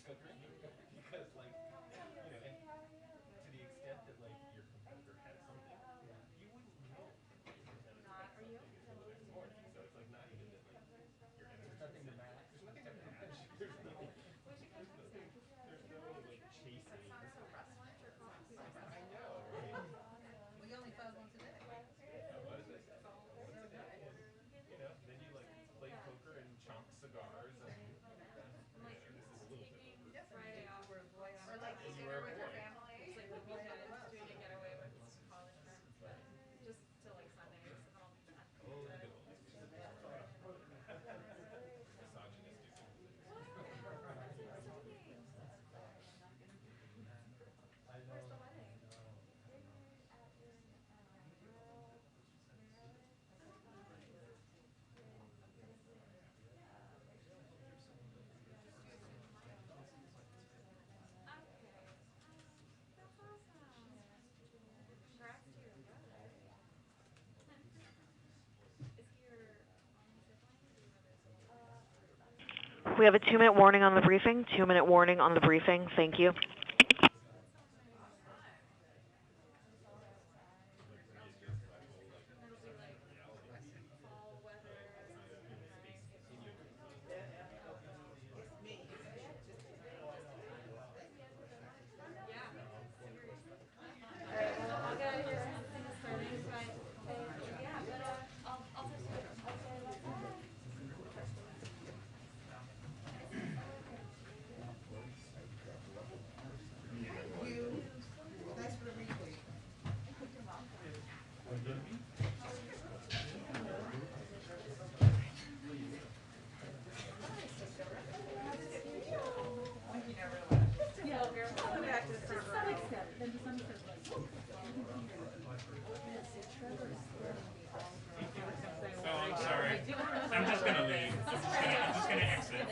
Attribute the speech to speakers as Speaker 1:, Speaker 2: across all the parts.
Speaker 1: because like you know, and to the extent that like your competitor has something, you wouldn't know that your competitor had something until the next morning. So it's like not even that like your energy.
Speaker 2: There's nothing to match.
Speaker 1: There's nothing to match. There's no. There's no like chasing. I know, right?
Speaker 3: We only found one today.
Speaker 1: What is it? Once a day, and you know, then you like play poker and chomp cigars, and this is a little bit over.
Speaker 3: Yes, and you were boy on
Speaker 4: Or like
Speaker 1: And you
Speaker 4: dinner
Speaker 1: were a
Speaker 4: with your
Speaker 1: boy.
Speaker 4: family.
Speaker 3: It's like the weekend
Speaker 4: Doing a getaway with college friends, but just till like Sundays, and then I'll be done.
Speaker 1: Oh, the good old days. Misogynistic.
Speaker 2: I
Speaker 4: Where's
Speaker 2: know.
Speaker 4: the wedding? Okay. That's awesome. Congrats to your brother. Is he your only sibling, or do you have other siblings?
Speaker 5: We have a 2-minute warning on the briefing. 2-minute warning on the briefing. Thank you.
Speaker 4: That's so nice. And it'll be like fall weather, super nice.
Speaker 3: It's me.
Speaker 4: Yeah, super easy. Alright, well, I'll get out of here. Thing is starting, but yeah, but I'll touch you later.
Speaker 3: You. Thanks for the retweet. Welcome back to the front row.
Speaker 6: Oh, I'm sorry. I'm just gonna leave. I'm just gonna exit.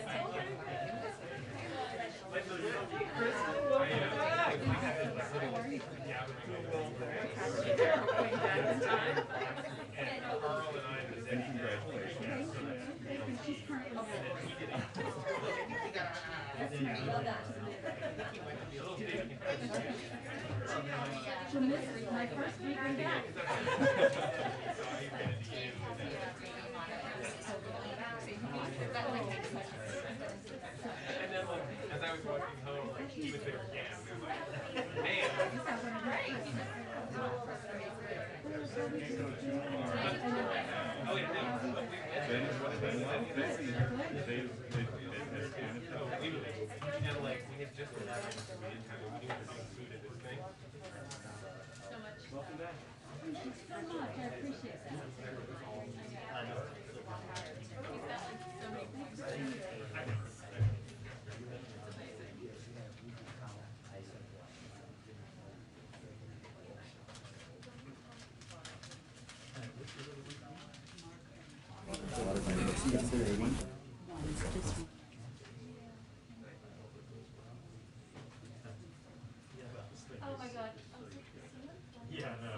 Speaker 7: My first week back.
Speaker 1: And then like as I was walking home, like he was there again. And was like, man. Oh wait, no. And like we had just arrived, so we didn't have we didn't bring food at this thing.
Speaker 7: Welcome back. Thank you so much. I appreciate that. Oh my God.
Speaker 6: Yeah, no.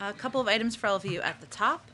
Speaker 2: A couple of items for all of you at the top.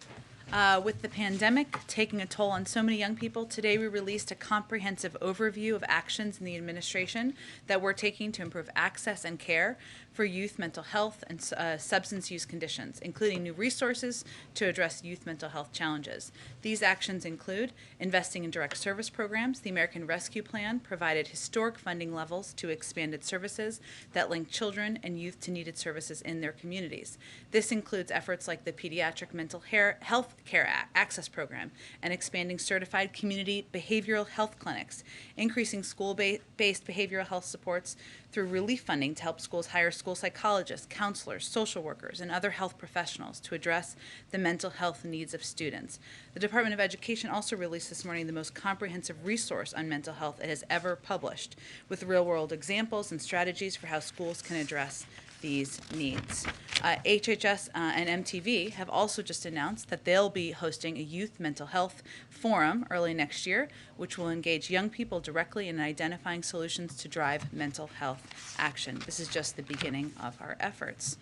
Speaker 2: With the pandemic taking a toll on so many young people, today we released a comprehensive overview of actions in the administration that we're taking to improve access and care for youth mental health and substance use conditions, including new resources to address youth mental health challenges. These actions include investing in direct service programs. The American Rescue Plan provided historic funding levels to expanded services that link children and youth to needed services in their communities. This includes efforts like the Pediatric Mental Health Care Access Program and expanding certified community behavioral health clinics, increasing school-based behavioral health supports through relief funding to help schools hire school psychologists, counselors, social workers, and other health professionals to address the mental health needs of students. The Department of Education also released this morning the most comprehensive resource on mental health it has ever published, with real-world examples and strategies for how schools can address these needs. HHS and MTV have also just announced that they'll be hosting a youth mental health forum early next year, which will engage young people directly in identifying solutions to drive mental health action. This is just the beginning of our efforts.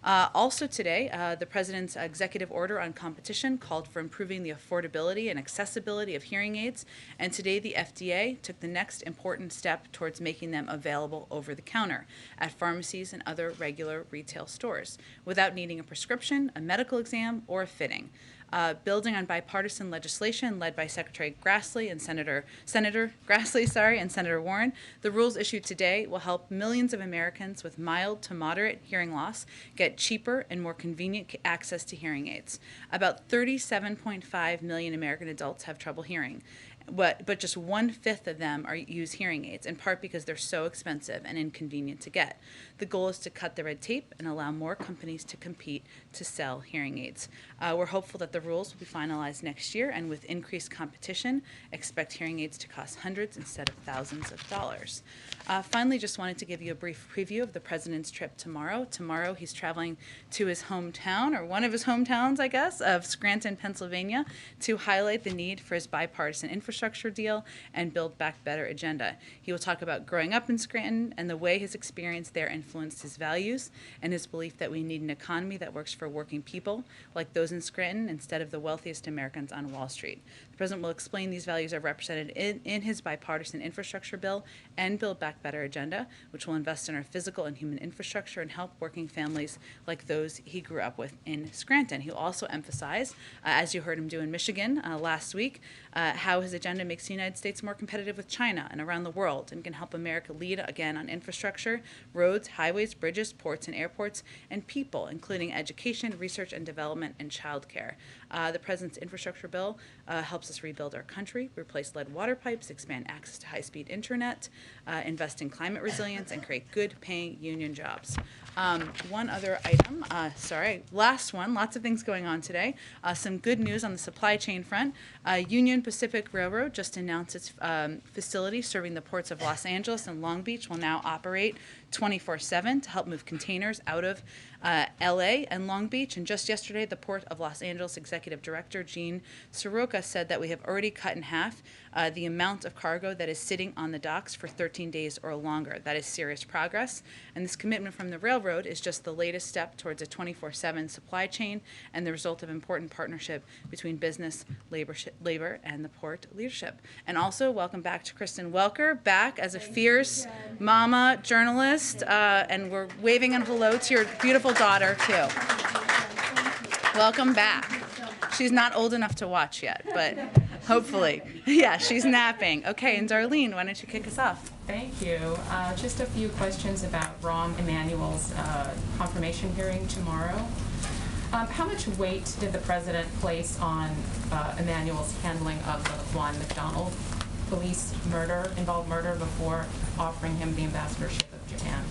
Speaker 2: Also today, the President's executive order on competition called for improving the affordability and accessibility of hearing aids, and today the FDA took the next important step towards making them available over the counter at pharmacies and other regular retail stores without needing a prescription, a medical exam, or a fitting. Building on bipartisan legislation led by Secretary Grassley and Senator Grassley, and Senator Warren, the rules issued today will help millions of Americans with mild to moderate hearing loss get cheaper and more convenient access to hearing aids. About 37.5 million American adults have trouble hearing, but just 1/5 of them use hearing aids, in part because they're so expensive and inconvenient to get. The goal is to cut the red tape and allow more companies to compete to sell hearing aids. We're hopeful that the rules will be finalized next year, and with increased competition, expect hearing aids to cost hundreds instead of thousands of dollars. Finally, just wanted to give you a brief preview of the President's trip tomorrow. Tomorrow, he's traveling to his hometown, or one of his hometowns, I guess, of Scranton, Pennsylvania, to highlight the need for his bipartisan infrastructure deal and Build Back Better agenda. He will talk about growing up in Scranton and the way his experience there influenced his values and his belief that we need an economy that works for working people like those in Scranton instead of the wealthiest Americans on Wall Street. The President will explain these values are represented in his bipartisan infrastructure bill and Build Back Better agenda, which will invest in our physical and human infrastructure and help working families like those he grew up with in Scranton. He'll also emphasize, as you heard him do in Michigan last week, how his agenda makes the United States more competitive with China and around the world and can help America lead again on infrastructure, roads, highways, bridges, ports, and airports, and people, including education, research and development, and child care. The President's infrastructure bill helps us rebuild our country, replace lead water pipes, expand access to high-speed internet, invest in climate resilience, and create good-paying union jobs. One other item, last one, lots of things going on today. Some good news on the supply chain front. Union Pacific Railroad just announced its facility serving the ports of Los Angeles and Long Beach will now operate 24/7 to help move containers out of LA and Long Beach. And just yesterday, the Port of Los Angeles Executive Director Gene Soroka said that we have already cut in half the amount of cargo that is sitting on the docks for 13 days or longer. That is serious progress. And this commitment from the railroad is just the latest step towards a 24/7 supply chain and the result of important partnership between business, labor, and the port leadership. And also, welcome back to Kristen Welker, back as a fierce mama journalist, and we're waving a hello to your beautiful daughter, too. Welcome back. She's not old enough to watch yet, but hopefully. Yeah, she's napping. Okay, and Darlene, why don't you kick us off?
Speaker 8: Thank you. Just a few questions about Rahm Emanuel's confirmation hearing tomorrow. How much weight did the President place on Emanuel's handling of the Juan McDonald police involved murder before offering him the ambassadorship of Japan?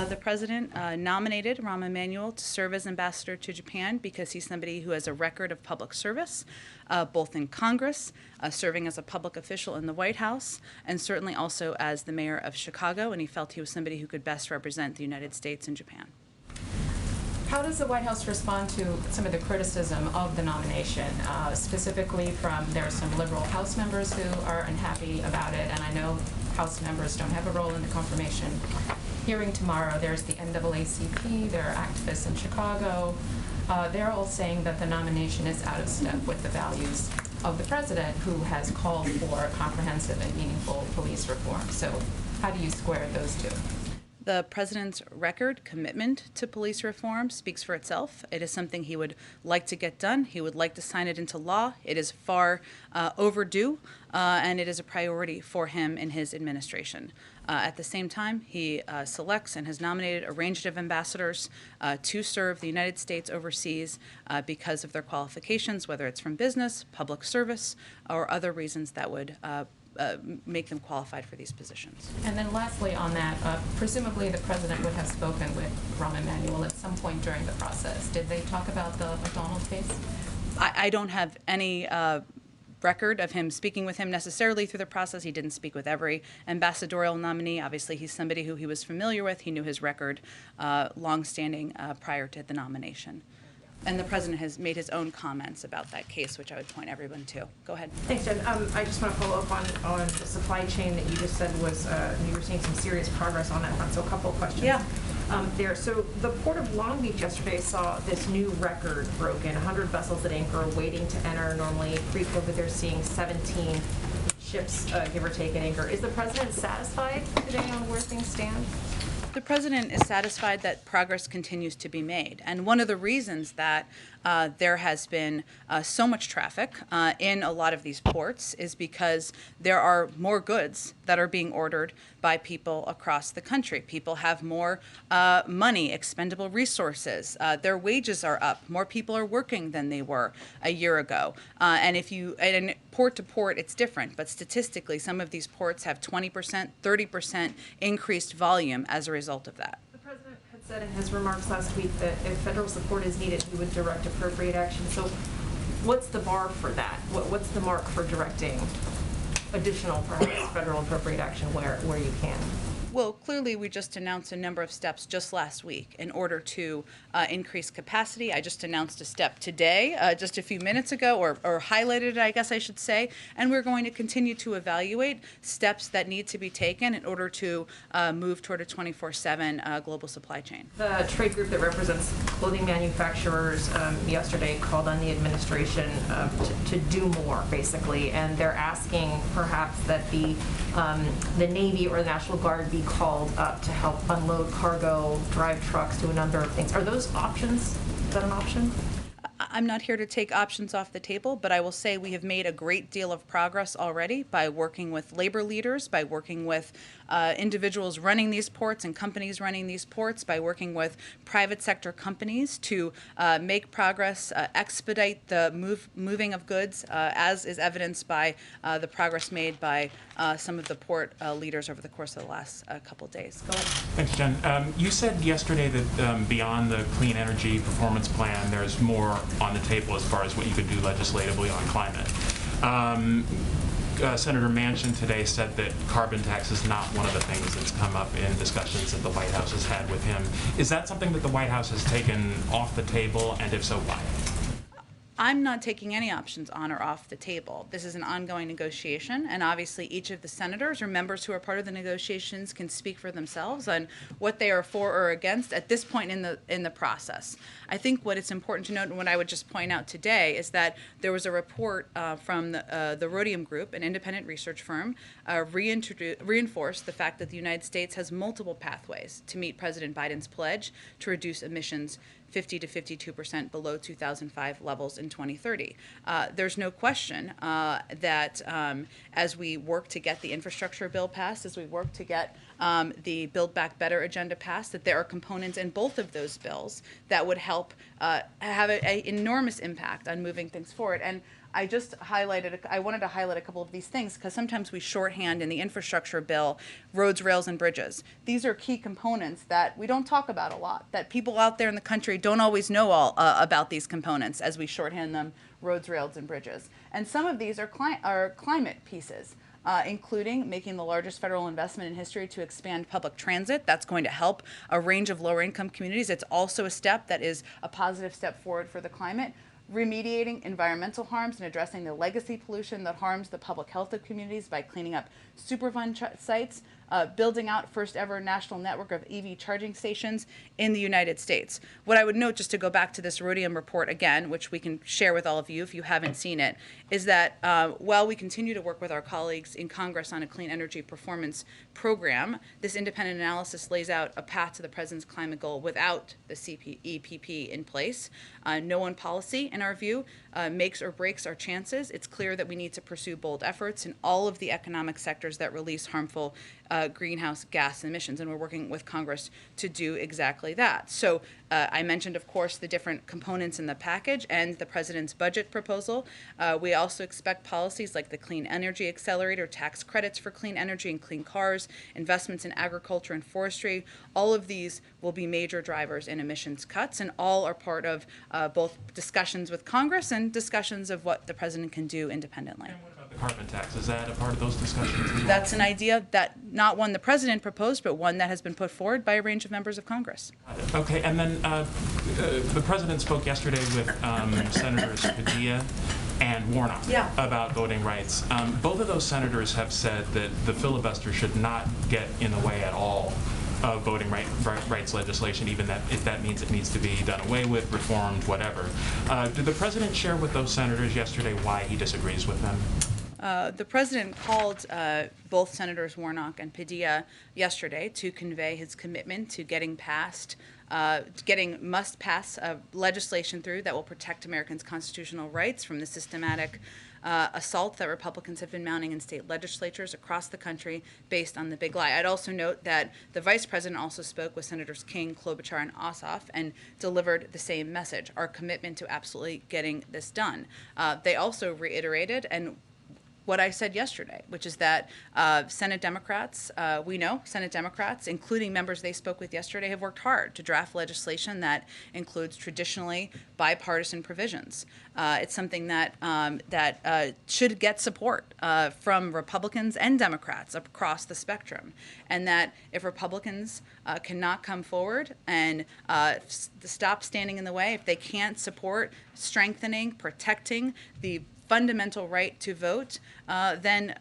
Speaker 2: The President nominated Rahm Emanuel to serve as ambassador to Japan because he's somebody who has a record of public service, both in Congress, serving as a public official in the White House, and certainly also as the mayor of Chicago, and he felt he was somebody who could best represent the United States in Japan.
Speaker 8: How does the White House respond to some of the criticism of the nomination, specifically there are some liberal House members who are unhappy about it, and I know House members don't have a role in the confirmation hearing tomorrow. There's the NAACP, there are activists in Chicago. they're all saying that the nomination is out of step with the values of the president, who has called for comprehensive and meaningful police reform. So how do you square those two?
Speaker 2: The president's record commitment to police reform speaks for itself. It is something he would like to get done. He would like to sign it into law. It is far overdue, and it is a priority for him in his administration. At the same time, he selects and has nominated a range of ambassadors to serve the United States overseas because of their qualifications, whether it's from business, public service, or other reasons that would make them qualified for these positions.
Speaker 8: And then lastly on that, presumably the president would have spoken with Rahm Emanuel at some point during the process. Did they talk about the McDonald case?
Speaker 2: I don't have any record of him speaking with him necessarily through the process. He didn't speak with every ambassadorial nominee. Obviously, he's somebody who he was familiar with. He knew his record longstanding prior to the nomination. And the president has made his own comments about that case, which I would point everyone to. Go ahead.
Speaker 9: Thanks, Jen. I just want to follow up on the supply chain that you just said was, you were seeing some serious progress on that front, so a couple of questions.
Speaker 2: Yeah.
Speaker 9: There. So the Port of Long Beach yesterday saw this new record broken, 100 vessels at anchor waiting to enter. Normally, pre-COVID, they're seeing 17 ships, give or take, at anchor. Is the president satisfied today on where things stand?
Speaker 2: The president is satisfied that progress continues to be made. And one of the reasons that there has been so much traffic in a lot of these ports is because there are more goods that are being ordered by people across the country. People have more money, expendable resources. Their wages are up. More people are working than they were a year ago. And port to port, it's different. But statistically, some of these ports have 20%, 30% increased volume as a result of that.
Speaker 9: The president had said in his remarks last week that if federal support is needed, he would direct appropriate action. So what's the bar for that? What's the mark for directing additional, perhaps, federal appropriate action where you can?
Speaker 2: Well, clearly, we just announced a number of steps just last week in order to increase capacity. I just announced a step today, just a few minutes ago, or highlighted it, I guess I should say. And we're going to continue to evaluate steps that need to be taken in order to move toward a 24/7 global supply chain.
Speaker 9: The trade group that represents clothing manufacturers yesterday called on the administration to do more, basically, and they're asking perhaps that the Navy or the National Guard be called up to help unload cargo, drive trucks, do a number of things. Are those options? Is that an option?
Speaker 2: I'm not here to take options off the table, but I will say we have made a great deal of progress already by working with labor leaders, by working with individuals running these ports and companies running these ports, by working with private sector companies to make progress, expedite the moving of goods, as is evidenced by the progress made by some of the port leaders over the course of the last couple of days. Go ahead.
Speaker 6: Thanks, Jen. You said yesterday that beyond the Clean Energy Performance Plan, there's more on the table as far as what you could do legislatively on climate. Senator Manchin today said that carbon tax is not one of the things that's come up in discussions that the White House has had with him. Is that something that the White House has taken off the table, and if so, why?
Speaker 2: I'm not taking any options on or off the table. This is an ongoing negotiation, and obviously each of the senators or members who are part of the negotiations can speak for themselves on what they are for or against at this point in the process. I think what it's important to note, and what I would just point out today, is that there was a report from the Rhodium Group, an independent research firm, reinforced the fact that the United States has multiple pathways to meet President Biden's pledge to reduce emissions 50 to 52% below 2005 levels in 2030. There's no question that as we work to get the infrastructure bill passed, as we work to get the Build Back Better agenda passed, that there are components in both of those bills that would help have an enormous impact on moving things forward. And I wanted to highlight a couple of these things because sometimes we shorthand in the infrastructure bill roads, rails, and bridges. These are key components that we don't talk about a lot, that people out there in the country don't always know all about these components as we shorthand them roads, rails, and bridges. And some of these are climate pieces. Including making the largest federal investment in history to expand public transit. That's going to help a range of lower income communities. It's also a step that is a positive step forward for the climate. Remediating environmental harms and addressing the legacy pollution that harms the public health of communities by cleaning up Superfund sites. building out first ever national network of EV charging stations in the United States. What I would note, just to go back to this Rhodium report again, which we can share with all of you if you haven't seen it, is that while we continue to work with our colleagues in Congress on a clean energy performance program, this independent analysis lays out a path to the president's climate goal without the EPP in place. No one policy, in our view, makes or breaks our chances. It's clear that we need to pursue bold efforts in all of the economic sectors that release harmful greenhouse gas emissions, and we're working with Congress to do exactly that. So I mentioned, of course, the different components in the package and the president's budget proposal. We also expect policies like the Clean Energy Accelerator, tax credits for clean energy and clean cars, investments in agriculture and forestry. All of these will be major drivers in emissions cuts, and all are part of both discussions with Congress and discussions of what the president can do independently.
Speaker 6: And what about the carbon tax? Is that a part of those discussions as well?
Speaker 2: That's an idea that not one the president proposed, but one that has been put forward by a range of members of Congress.
Speaker 6: Okay, and then the president spoke yesterday with Senators Padilla and Warnock about voting rights. Both of those senators have said that the filibuster should not get in the way at all of voting rights legislation, even that if that means it needs to be done away with, reformed, whatever. Did the president share with those senators yesterday why he disagrees with them?
Speaker 2: The president called both Senators Warnock and Padilla yesterday to convey his commitment to getting must-pass legislation through that will protect Americans' constitutional rights from the systematic assault that Republicans have been mounting in state legislatures across the country based on the big lie. I'd also note that the vice president also spoke with Senators King, Klobuchar, and Ossoff and delivered the same message, our commitment to absolutely getting this done. They also reiterated and what I said yesterday, which is that Senate Democrats, we know Senate Democrats, including members they spoke with yesterday, have worked hard to draft legislation that includes traditionally bipartisan provisions. It's something that should get support from Republicans and Democrats across the spectrum, and that if Republicans cannot come forward and stop standing in the way, if they can't support strengthening, protecting the fundamental right to vote, then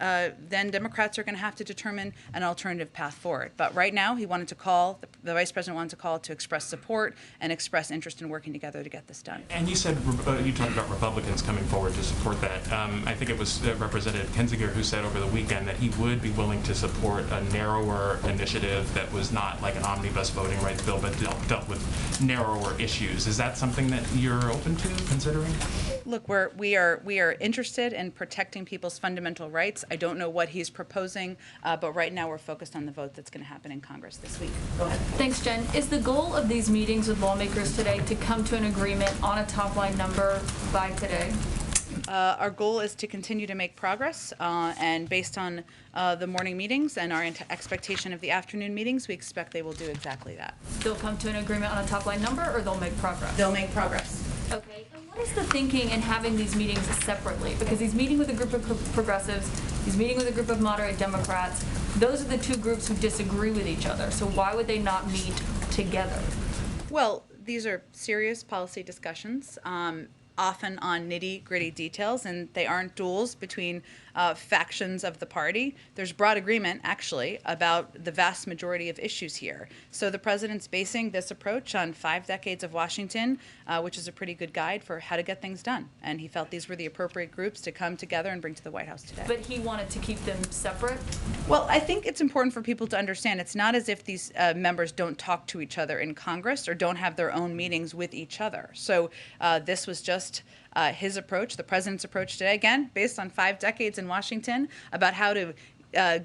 Speaker 2: Democrats are going to have to determine an alternative path forward. But right now, he wanted to call, the vice president wanted to call to express support and express interest in working together to get this done.
Speaker 6: And you said, you talked about Republicans coming forward to support that. I think it was Representative Kinzinger who said over the weekend that he would be willing to support a narrower initiative that was not like an omnibus voting rights bill, but dealt with narrower issues. Is that something that you're open to considering?
Speaker 2: Look, we are interested in protecting people's fundamental rights. I don't know what he's proposing, but right now we're focused on the vote that's going to happen in Congress this week. Go ahead.
Speaker 7: Thanks, Jen. Is the goal of these meetings with lawmakers today to come to an agreement on a top-line number by today?
Speaker 2: Our goal is to continue to make progress, and based on the morning meetings and our expectation of the afternoon meetings, we expect they will do exactly that.
Speaker 7: They'll come to an agreement on a top-line number, or they'll make progress?
Speaker 2: They'll make progress.
Speaker 7: Okay. What is the thinking in having these meetings separately? Because he's meeting with a group of progressives, he's meeting with a group of moderate Democrats. Those are the two groups who disagree with each other. So why would they not meet together?
Speaker 2: Well, these are serious policy discussions, often on nitty-gritty details, and they aren't duels between factions of the party. There's broad agreement, actually, about the vast majority of issues here. So the president's basing this approach on 5 decades of Washington, which is a pretty good guide for how to get things done. And he felt these were the appropriate groups to come together and bring to the White House today.
Speaker 7: But he wanted to keep them separate?
Speaker 2: Well, I think it's important for people to understand it's not as if these members don't talk to each other in Congress or don't have their own meetings with each other. So this was just his approach, the president's approach today, again, based on 5 decades in Washington, about how to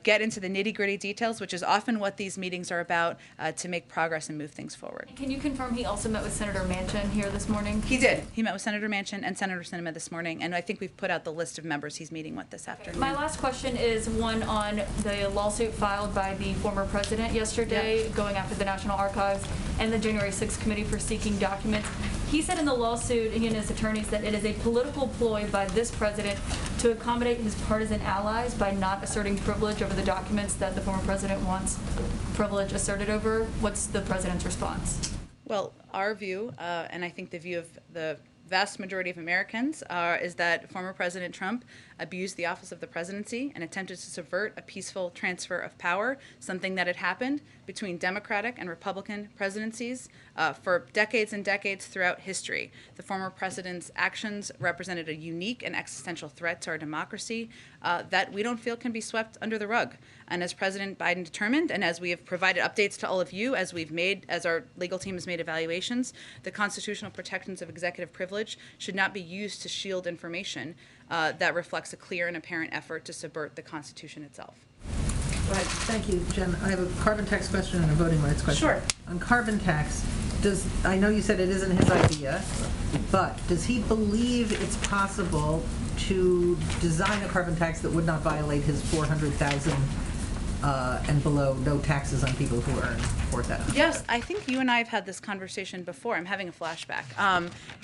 Speaker 2: get into the nitty-gritty details, which is often what these meetings are about, to make progress and move things forward.
Speaker 7: Can you confirm he also met with Senator Manchin here this morning?
Speaker 2: He did. He met with Senator Manchin and Senator Sinema this morning, and I think we've put out the list of members he's meeting with this afternoon.
Speaker 7: My last question is one on the lawsuit filed by the former president yesterday, going after the National Archives and the January 6th Committee for seeking documents. He said in the lawsuit, he and his attorneys, that it is a political ploy by this president to accommodate his partisan allies by not asserting privilege over the documents that the former president wants privilege asserted over. What's the president's response?
Speaker 2: Well, our view, and I think the view of the vast majority of Americans, is that former President Trump abused the office of the presidency and attempted to subvert a peaceful transfer of power, something that had happened between Democratic and Republican presidencies for decades and decades throughout history. The former president's actions represented a unique and existential threat to our democracy that we don't feel can be swept under the rug. And as President Biden determined, and as we have provided updates to all of you, as our legal team has made evaluations, the constitutional protections of executive privilege should not be used to shield information that reflects a clear and apparent effort to subvert the Constitution itself.
Speaker 3: Right, thank you, Jen. I have a carbon tax question and a voting rights question.
Speaker 2: Sure.
Speaker 3: On carbon tax, I know you said it isn't his idea, but does he believe it's possible to design a carbon tax that would not violate his 400,000 and below, no taxes on people who earn 4,000?
Speaker 2: Yes, I think you and I have had this conversation before. I'm having a flashback.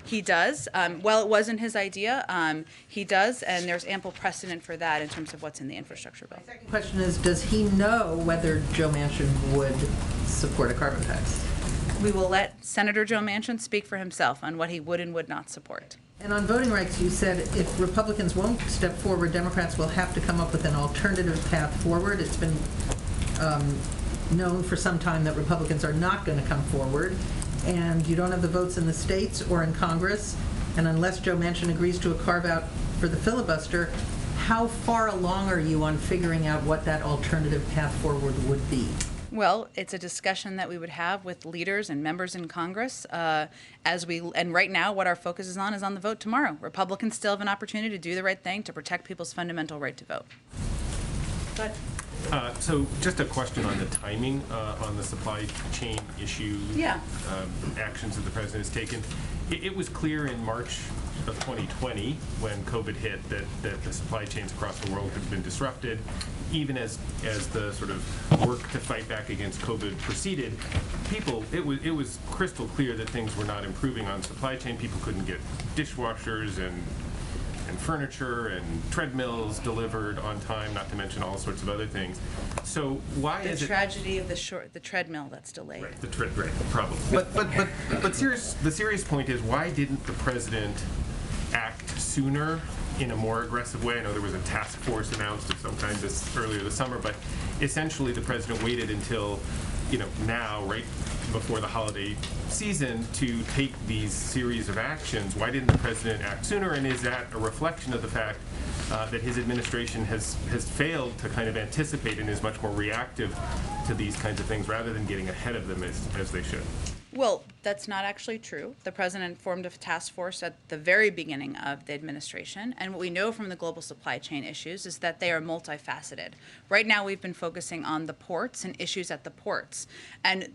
Speaker 2: He does. Well, it wasn't his idea. He does, and there's ample precedent for that in terms of what's in the infrastructure bill.
Speaker 3: My second question is, does he know whether Joe Manchin would support a carbon tax?
Speaker 2: We will let Senator Joe Manchin speak for himself on what he would and would not support.
Speaker 3: And on voting rights, you said if Republicans won't step forward, Democrats will have to come up with an alternative path forward. It's been known for some time that Republicans are not going to come forward, and you don't have the votes in the states or in Congress, and unless Joe Manchin agrees to a carve-out for the filibuster, how far along are you on figuring out what that alternative path forward would be?
Speaker 2: Well, it's a discussion that we would have with leaders and members in Congress and right now what our focus is on the vote tomorrow. Republicans still have an opportunity to do the right thing to protect people's fundamental right to vote. But
Speaker 1: so just a question on the timing on the supply chain issue.
Speaker 2: Yeah.
Speaker 1: Actions that the president has taken. It was clear in March of 2020 when COVID hit that the supply chains across the world had been disrupted. Even as the sort of work to fight back against COVID proceeded, it was crystal clear that things were not improving on supply chain. People couldn't get dishwashers and furniture and treadmills delivered on time, not to mention all sorts of other things. So why is it...
Speaker 2: The tragedy of the treadmill that's delayed.
Speaker 1: Right, the problem. But the serious point is, why didn't the president act sooner in a more aggressive way? I know there was a task force announced of some kind earlier this summer, but essentially the president waited until, now, right before the holiday season, to take these series of actions. Why didn't the president act sooner? And is that a reflection of the fact that his administration has failed to kind of anticipate and is much more reactive to these kinds of things rather than getting ahead of them as they should?
Speaker 2: Well, that's not actually true. The president formed a task force at the very beginning of the administration, and what we know from the global supply chain issues is that they are multifaceted. Right now, we've been focusing on the ports and issues at the ports, and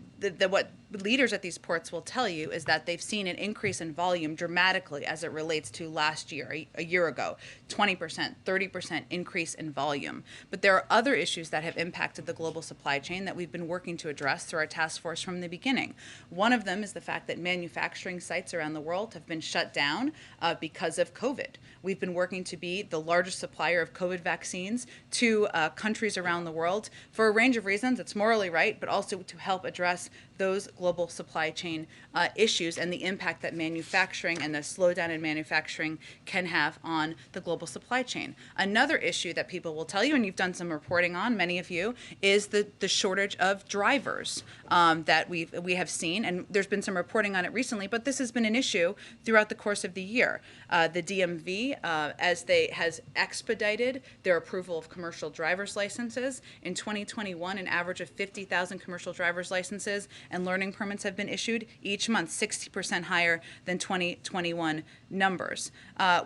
Speaker 2: what leaders at these ports will tell you is that they've seen an increase in volume dramatically as it relates to last year, a year ago, 20%, 30% increase in volume. But there are other issues that have impacted the global supply chain that we've been working to address through our task force from the beginning. One of them is the fact that manufacturing sites around the world have been shut down because of COVID. We've been working to be the largest supplier of COVID vaccines to countries around the world for a range of reasons. It's morally right, but also to help address those global supply chain issues and the impact that manufacturing and the slowdown in manufacturing can have on the global supply chain. Another issue that people will tell you, and you've done some reporting on, many of you, is the shortage of drivers that we have seen, and there's been some reporting on it recently, but this has been an issue throughout the course of the year. The DMV has expedited their approval of commercial driver's licenses. In 2021, an average of 50,000 commercial driver's licenses and learning permits have been issued each month, 60% higher than 2021 numbers.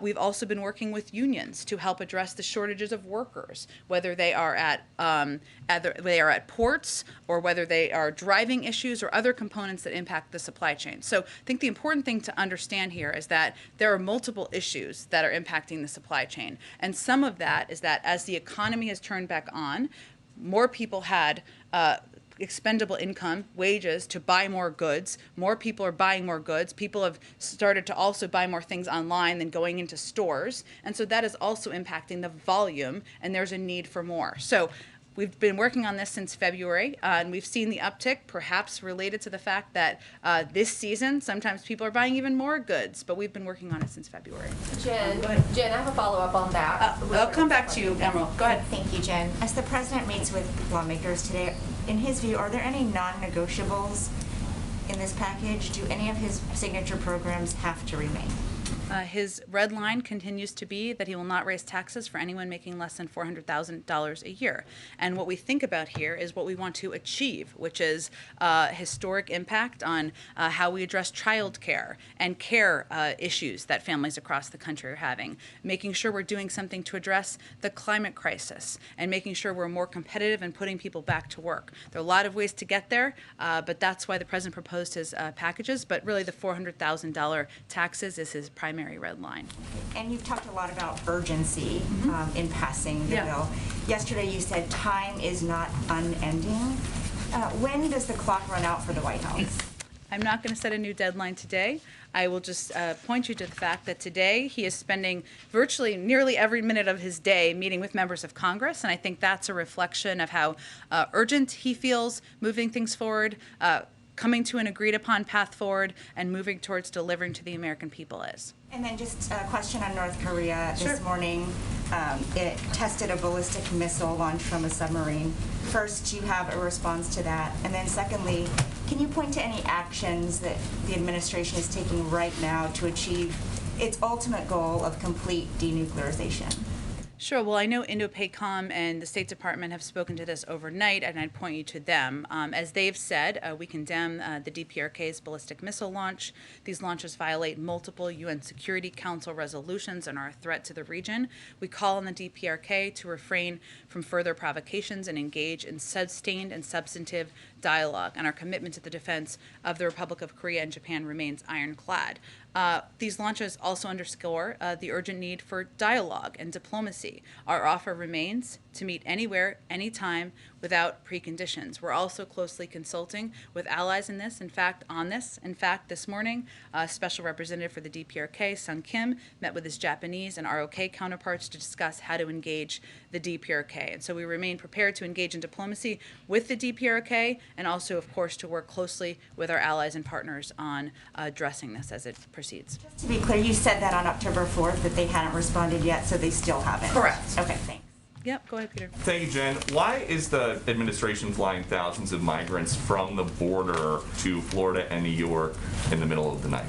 Speaker 2: We've also been working with unions to help address the shortages of workers, whether they are at ports or whether they are driving issues or other components that impact the supply chain. So I think the important thing to understand here is that there are multiple issues that are impacting the supply chain. And some of that is that as the economy has turned back on, more people had expendable income, wages, to buy more goods. More people are buying more goods. People have started to also buy more things online than going into stores. And so that is also impacting the volume, and there's a need for more. So We've been working on this since February, and we've seen the uptick, perhaps related to the fact that this season, sometimes people are buying even more goods, but we've been working on it since February.
Speaker 9: Jen, I have a follow-up on that.
Speaker 2: I'll come back to you, Emerald. Go ahead.
Speaker 10: Thank you, Jen. As the president meets with lawmakers today, in his view, are there any non-negotiables in this package? Do any of his signature programs have to remain?
Speaker 2: His red line continues to be that he will not raise taxes for anyone making less than $400,000 a year. And what we think about here is what we want to achieve, which is historic impact on how we address child care and care issues that families across the country are having, making sure we're doing something to address the climate crisis, and making sure we're more competitive and putting people back to work. There are a lot of ways to get there, but that's why the president proposed his packages, but really the $400,000 taxes is his primary red line.
Speaker 10: And you've talked a lot about urgency in passing the bill. Yesterday you said time is not unending. When does the clock run out for the White House?
Speaker 2: I'm not going to set a new deadline today. I will just point you to the fact that today he is spending virtually nearly every minute of his day meeting with members of Congress, and I think that's a reflection of how urgent he feels moving things forward, coming to an agreed upon path forward, and moving towards delivering to the American people is.
Speaker 10: And then just a question on North Korea. This morning, it tested a ballistic missile launched from a submarine. First, do you have a response to that? And then secondly, can you point to any actions that the administration is taking right now to achieve its ultimate goal of complete denuclearization?
Speaker 2: Sure. Well, I know INDOPACOM and the State Department have spoken to this overnight, and I'd point you to them. As they've said, we condemn the DPRK's ballistic missile launch. These launches violate multiple UN Security Council resolutions and are a threat to the region. We call on the DPRK to refrain from further provocations and engage in sustained and substantive dialogue, and our commitment to the defense of the Republic of Korea and Japan remains ironclad. These launches also underscore the urgent need for dialogue and diplomacy. Our offer remains to meet anywhere, anytime, without preconditions. We're also closely consulting with allies in this. In fact, this morning, a special representative for the DPRK, Sung Kim, met with his Japanese and ROK counterparts to discuss how to engage the DPRK. And so we remain prepared to engage in diplomacy with the DPRK, and also, of course, to work closely with our allies and partners on addressing this as it proceeds.
Speaker 10: Just to be clear, you said that on October 4th that they hadn't responded yet, so they still haven't.
Speaker 2: Correct.
Speaker 10: Okay, thanks.
Speaker 2: Yep, go ahead, Peter.
Speaker 11: Thank you, Jen. Why is the administration flying thousands of migrants from the border to Florida and New York in the middle of the night?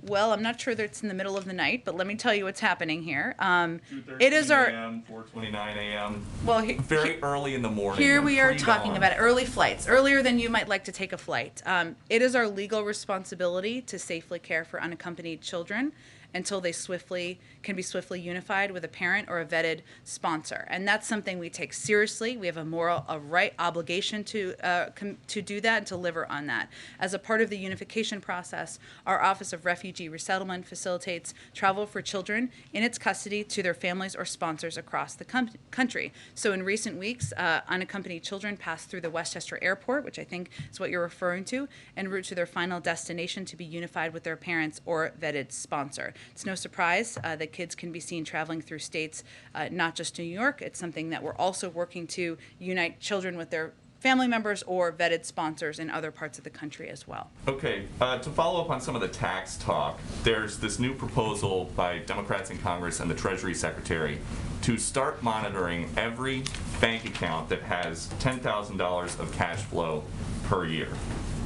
Speaker 2: Well, I'm not sure that it's in the middle of the night, but let me tell you what's happening here.
Speaker 11: 2:13
Speaker 2: It is our
Speaker 11: a.m., 4:29 a.m.
Speaker 2: well,
Speaker 11: very early in the morning.
Speaker 2: Here we are
Speaker 11: pre-dawn.
Speaker 2: talking about early flights, earlier than you might like to take a flight. It is our legal responsibility to safely care for unaccompanied children until they can be swiftly unified with a parent or a vetted sponsor, and that's something we take seriously. We have a right obligation to do that and to deliver on that. As a part of the unification process, our Office of Refugee Resettlement facilitates travel for children in its custody to their families or sponsors across the country. So in recent weeks, unaccompanied children passed through the Westchester Airport, which I think is what you're referring to, en route to their final destination to be unified with their parents or vetted sponsor. It's no surprise that kids can be seen traveling through states, not just New York. It's something that we're also working to unite children with their family members or vetted sponsors in other parts of the country as well.
Speaker 11: Okay, to follow up on some of the tax talk, there's this new proposal by Democrats in Congress and the Treasury Secretary to start monitoring every bank account that has $10,000 of cash flow per year.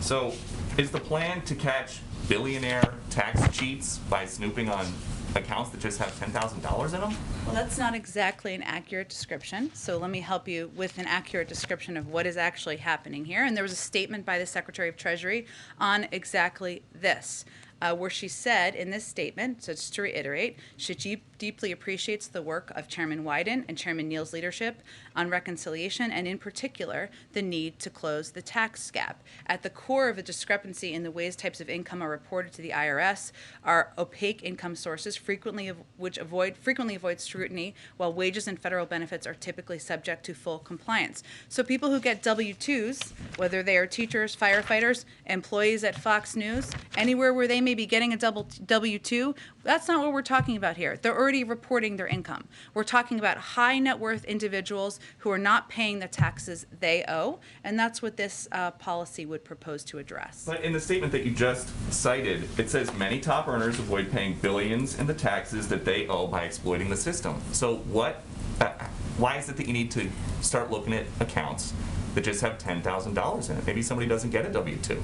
Speaker 11: So is the plan to catch billionaire tax cheats by snooping on accounts that just have $10,000 in them?
Speaker 2: Well, that's not exactly an accurate description. So let me help you with an accurate description of what is actually happening here. And there was a statement by the Secretary of Treasury on exactly this, where she said in this statement, so just to reiterate, she deeply appreciates the work of Chairman Wyden and Chairman Neal's leadership on reconciliation, and in particular, the need to close the tax gap. At the core of a discrepancy in the ways types of income are reported to the IRS are opaque income sources, frequently avoid scrutiny, while wages and federal benefits are typically subject to full compliance. So people who get W-2s, whether they are teachers, firefighters, employees at Fox News, anywhere where they may may be getting a W-2, that's not what we're talking about here. They're already reporting their income. We're talking about high net worth individuals who are not paying the taxes they owe, and that's what this policy would propose to address.
Speaker 11: But in the statement that you just cited, it says many top earners avoid paying billions in the taxes that they owe by exploiting the system. So why is it that you need to start looking at accounts that just have $10,000 in it? Maybe somebody doesn't get a W-2.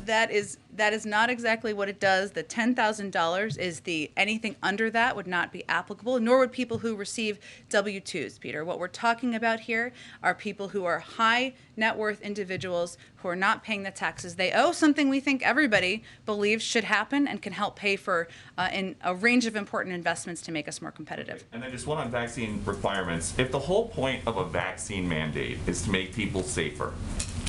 Speaker 2: That is not exactly what it does. The $10,000 is anything under that would not be applicable, nor would people who receive W-2s, Peter. What we're talking about here are people who are high net worth individuals who are not paying the taxes they owe, something we think everybody believes should happen and can help pay for in a range of important investments to make us more competitive.
Speaker 11: And then just one on vaccine requirements. If the whole point of a vaccine mandate is to make people safer,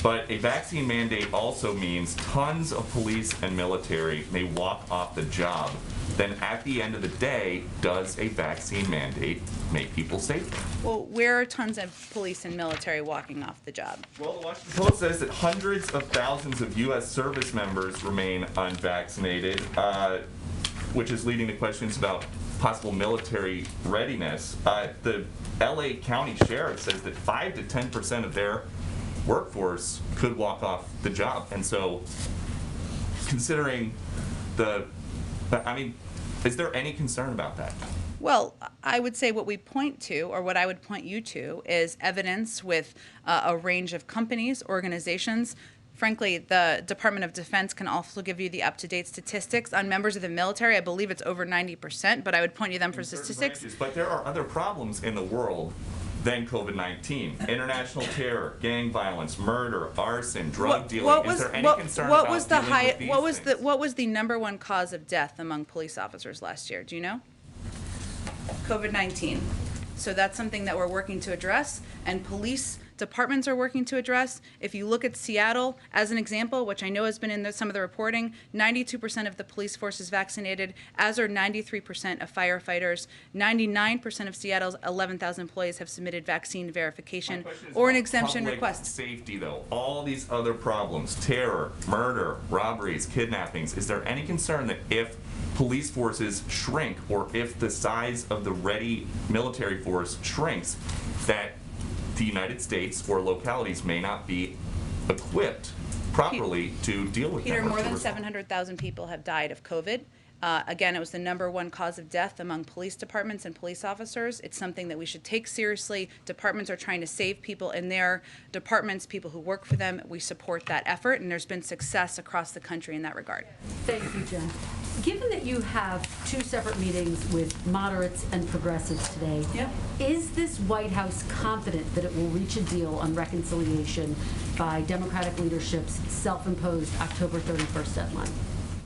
Speaker 11: but a vaccine mandate also means tons of police and military may walk off the job, then at the end of the day, does a vaccine mandate make people safer?
Speaker 2: Well, where are tons of police and military walking off the job?
Speaker 11: Well, the Washington Post says that hundreds of thousands of U.S. service members remain unvaccinated, which is leading to questions about possible military readiness. The L.A. County Sheriff says that 5 to 10% of their workforce could walk off the job. And so, considering is there any concern about that?
Speaker 2: Well, I would say what we point to, or what I would point you to, is evidence with a range of companies, organizations. Frankly, the Department of Defense can also give you the up-to-date statistics on members of the military. I believe it's over 90%, but I would point you them for statistics.
Speaker 11: Branches, but there are other problems in the world than COVID-19. International terror, gang violence, murder, arson, drug dealing. Is there any concern about dealing with these things?
Speaker 2: What was the number one cause of death among police officers last year? Do you know? COVID-19. So that's something that we're working to address, and police departments are working to address. If you look at Seattle as an example, which I know has been in some of the reporting, 92% of the police force is vaccinated, as are 93% of firefighters. 99% of Seattle's 11,000 employees have submitted vaccine verification or an exemption request.
Speaker 11: Safety, though, all these other problems, terror, murder, robberies, kidnappings, is there any concern that if police forces shrink, or if the size of the ready military force shrinks, that the United States or localities may not be equipped properly to deal with
Speaker 2: Peter,
Speaker 11: them?
Speaker 2: more than 700,000 people have died of COVID. Again, it was the number one cause of death among police departments and police officers. It's something that we should take seriously. Departments are trying to save people in their departments, people who work for them. We support that effort, and there's been success across the country in that regard.
Speaker 12: Thank you, Jen. Given that you have two separate meetings with moderates and progressives today, is this White House confident that it will reach a deal on reconciliation by Democratic leadership's self-imposed October 31st deadline?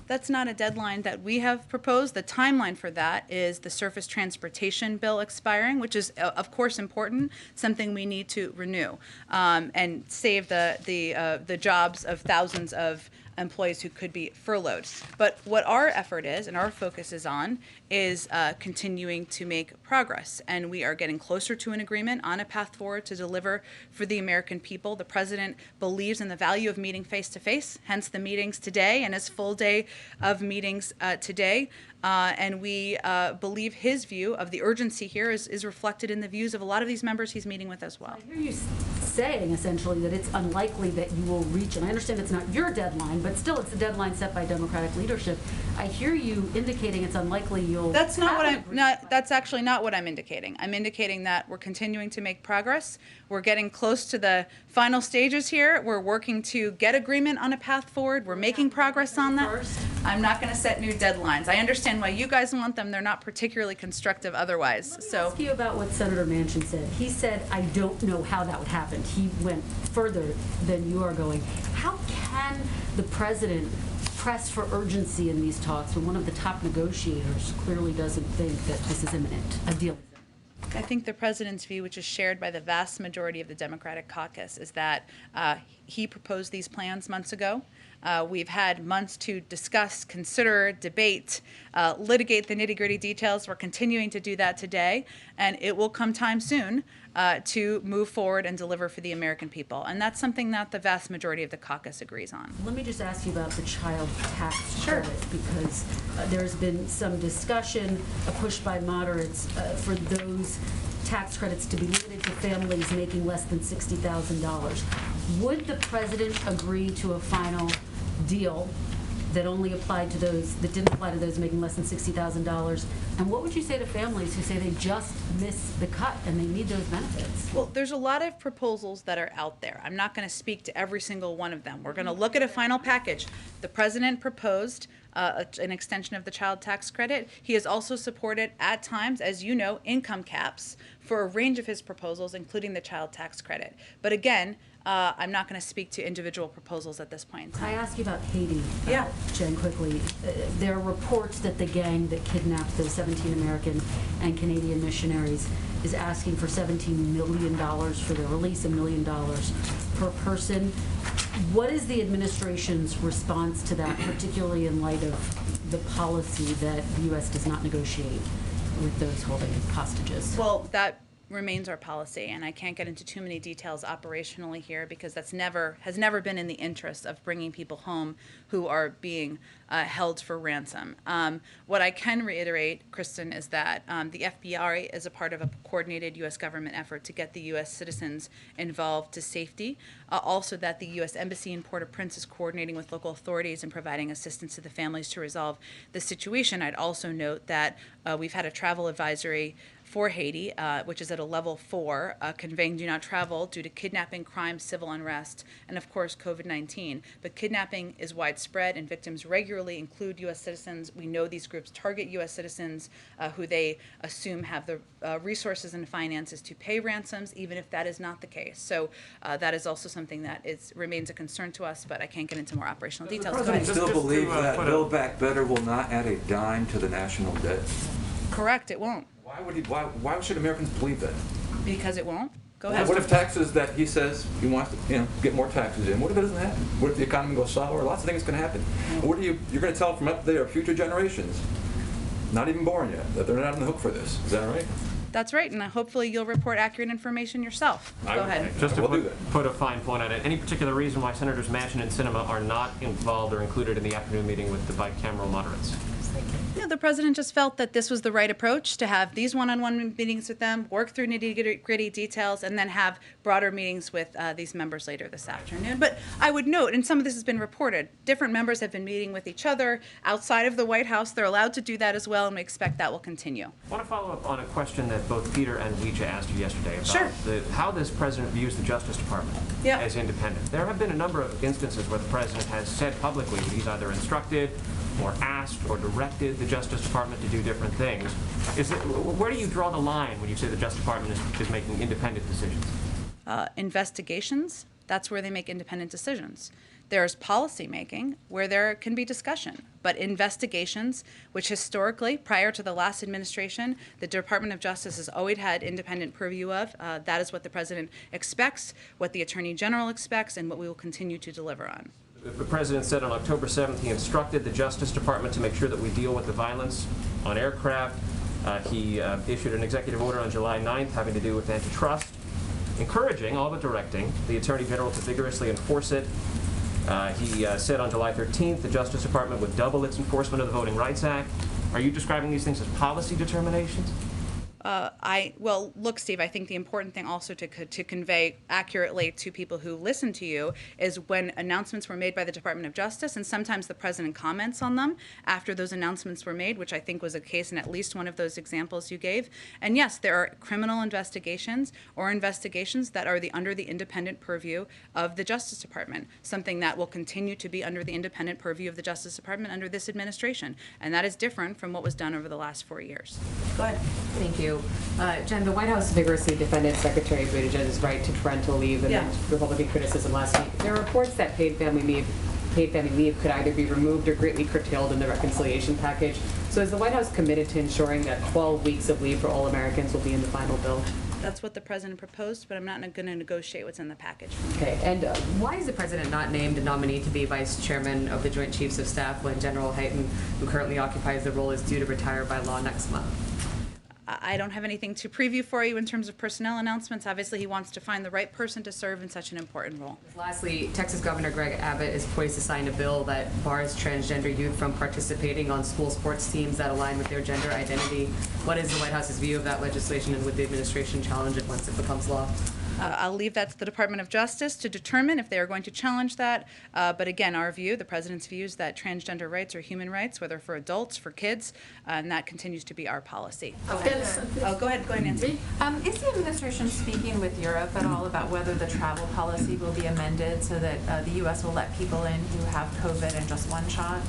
Speaker 2: That's not a deadline that we have proposed. The timeline for that is the surface transportation bill expiring, which is, of course, important, something we need to renew and save the jobs of thousands of employees who could be furloughed. But what our effort is and our focus is on is continuing to make progress. And we are getting closer to an agreement on a path forward to deliver for the American people. The president believes in the value of meeting face to face, hence the meetings today and his full day of meetings today. And we believe his view of the urgency here is reflected in the views of a lot of these members he's meeting with as well.
Speaker 12: I hear you saying essentially that it's unlikely that you will reach, and I understand it's not your deadline, but still it's the deadline set by Democratic leadership. I hear you indicating it's unlikely you'll.
Speaker 2: That's not what I'm. That's actually not what I'm indicating. I'm indicating that we're continuing to make progress. We're getting close to the final stages here. We're working to get agreement on a path forward. We're making progress on that. I'm not going to set new deadlines. I understand why you guys want them. They're not particularly constructive otherwise.
Speaker 12: Let me ask you about what Senator Manchin said. He said, I don't know how that would happen. He went further than you are going. How can the president press for urgency in these talks when one of the top negotiators clearly doesn't think that this is imminent, a deal?
Speaker 2: I think the president's view, which is shared by the vast majority of the Democratic caucus, is that he proposed these plans months ago. We've had months to discuss, consider, debate, litigate the nitty-gritty details. We're continuing to do that today, and it will come time soon to move forward and deliver for the American people. And that's something that the vast majority of the caucus agrees on.
Speaker 12: Let me just ask you about the child tax credit, because there's been some discussion, a push by moderates for those tax credits to be limited to families making less than $60,000. Would the president agree to a final deal that only applied to those, that didn't apply to those making less than $60,000? And what would you say to families who say they just miss the cut and they need those benefits?
Speaker 2: Well, there's a lot of proposals that are out there. I'm not going to speak to every single one of them. We're going to look at a final package. The president proposed an extension of the child tax credit. He has also supported, at times, as you know, income caps for a range of his proposals, including the child tax credit. But again, I'm not going to speak to individual proposals at this point in time.
Speaker 12: I ask you about Haiti,
Speaker 2: Yeah.
Speaker 12: Jen, quickly. There are reports that the gang that kidnapped those 17 American and Canadian missionaries is asking for $17 million for their release, $1 million per person. What is the administration's response to that, particularly in light of the policy that the U.S. does not negotiate with those holding hostages?
Speaker 2: Well, that remains our policy, and I can't get into too many details operationally here because has never been in the interest of bringing people home who are being held for ransom. What I can reiterate, Kristen, is that the FBI is a part of a coordinated U.S. government effort to get the U.S. citizens involved to safety. Also that the U.S. Embassy in Port-au-Prince is coordinating with local authorities and providing assistance to the families to resolve the situation. I'd also note that we've had a travel advisory for Haiti, which is at a level 4, conveying do not travel due to kidnapping, crime, civil unrest, and of course COVID-19. But kidnapping is widespread and victims regularly include U.S. citizens. We know these groups target U.S. citizens who they assume have the resources and finances to pay ransoms, even if that is not the case. So that is also something that remains a concern to us, but I can't get into more operational details.
Speaker 13: Does the president still believe that Build Back Better will not add a dime to the national debt?
Speaker 2: Correct, it won't.
Speaker 13: Why should Americans believe that?
Speaker 2: Because it won't. Go ahead.
Speaker 13: What if taxes that he says he wants to, get more taxes in? What if it doesn't happen? What if the economy goes sour? Lots of things can happen. What are you're going to tell from up there future generations, not even born yet, that they're not on the hook for this? Is that right?
Speaker 2: That's right, and hopefully you'll report accurate information yourself. Go ahead.
Speaker 14: Just to put a fine point on it, any particular reason why Senators Manchin and Sinema are not involved or included in the afternoon meeting with the bicameral moderates?
Speaker 2: No, the president just felt that this was the right approach to have these one-on-one meetings with them, work through nitty-gritty details, and then have broader meetings with these members later this afternoon. But I would note, and some of this has been reported, different members have been meeting with each other outside of the White House. They're allowed to do that as well, and we expect that will continue.
Speaker 14: I want to follow up on a question that both Peter and Weecha asked you yesterday about how this president views the Justice Department as independent. There have been a number of instances where the president has said publicly that he's either instructed or asked or directed the Justice Department to do different things. Where do you draw the line when you say the Justice Department is making independent decisions?
Speaker 2: Investigations, that's where they make independent decisions. There's policy making where there can be discussion, but investigations, which historically, prior to the last administration, the Department of Justice has always had independent purview of. That is what the president expects, what the Attorney General expects, and what we will continue to deliver on.
Speaker 14: The president said on October 7th he instructed the Justice Department to make sure that we deal with the violence on aircraft. He issued an executive order on July 9th having to do with antitrust, encouraging, all but directing, the Attorney General to vigorously enforce it. He said on July 13th the Justice Department would double its enforcement of the Voting Rights Act. Are you describing these things as policy determinations?
Speaker 2: Well, look, Steve, I think the important thing also to convey accurately to people who listen to you is when announcements were made by the Department of Justice, and sometimes the president comments on them after those announcements were made, which I think was a case in at least one of those examples you gave. And yes, there are criminal investigations or investigations that are under the independent purview of the Justice Department, something that will continue to be under the independent purview of the Justice Department under this administration. And that is different from what was done over the last 4 years.
Speaker 9: Go ahead.
Speaker 15: Thank you. Jen, the White House vigorously defended Secretary Buttigieg's right to parental leave and Republican criticism last week. There are reports that paid family leave could either be removed or greatly curtailed in the reconciliation package. So is the White House committed to ensuring that 12 weeks of leave for all Americans will be in the final bill?
Speaker 2: That's what the president proposed, but I'm not going to negotiate what's in the package.
Speaker 15: Okay, and why is the president not named a nominee to be vice chairman of the Joint Chiefs of Staff when General Hyten, who currently occupies the role, is due to retire by law next month?
Speaker 2: I don't have anything to preview for you in terms of personnel announcements. Obviously, he wants to find the right person to serve in such an important role.
Speaker 15: Lastly, Texas Governor Greg Abbott is poised to sign a bill that bars transgender youth from participating on school sports teams that align with their gender identity. What is the White House's view of that legislation, and would the administration challenge it once it becomes law?
Speaker 2: I'll leave that to the Department of Justice to determine if they are going to challenge that. But again, our view, the president's view, is that transgender rights are human rights, whether for adults, for kids, and that continues to be our policy. Go ahead, Nancy.
Speaker 16: Is the administration speaking with Europe at all about whether the travel policy will be amended so that the U.S. will let people in who have COVID and just one shot?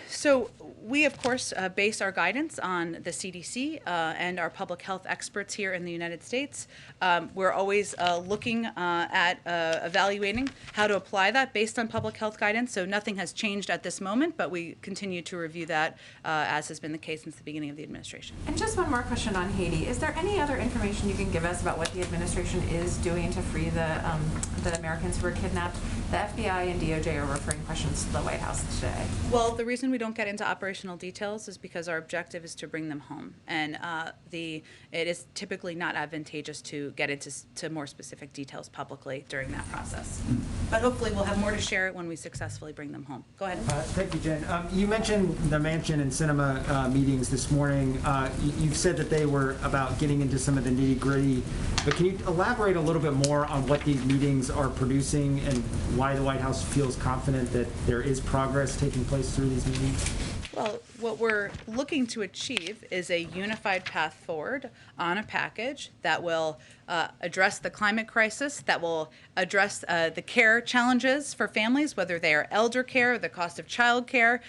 Speaker 2: So we, of course, base our guidance on the CDC and our public health experts here in the United States. We're always looking at evaluating how to apply that based on public health guidance. So nothing has changed at this moment, but we continue to review that as has been the case since the beginning of the administration.
Speaker 16: And just one more question on Haiti. Is there any other information you can give us about what the administration is doing to free the Americans who were kidnapped? The FBI and DOJ are referring questions to the White House today.
Speaker 2: Well, the reason we don't get into operational details is because our objective is to bring them home, and it is typically not advantageous to get into more specific details publicly during that process. But hopefully we'll have more to share when we successfully bring them home. Go ahead.
Speaker 17: Thank you, Jen. You mentioned the Manchin and Sinema meetings this morning. You've said that they were about getting into some of the nitty-gritty, but can you elaborate a little bit more on what these meetings are producing and why the White House feels confident that there is progress taking place through these meetings?
Speaker 2: Well, what we're looking to achieve is a unified path forward on a package that will address the climate crisis, that will address the care challenges for families, whether they are elder care, the cost of child care,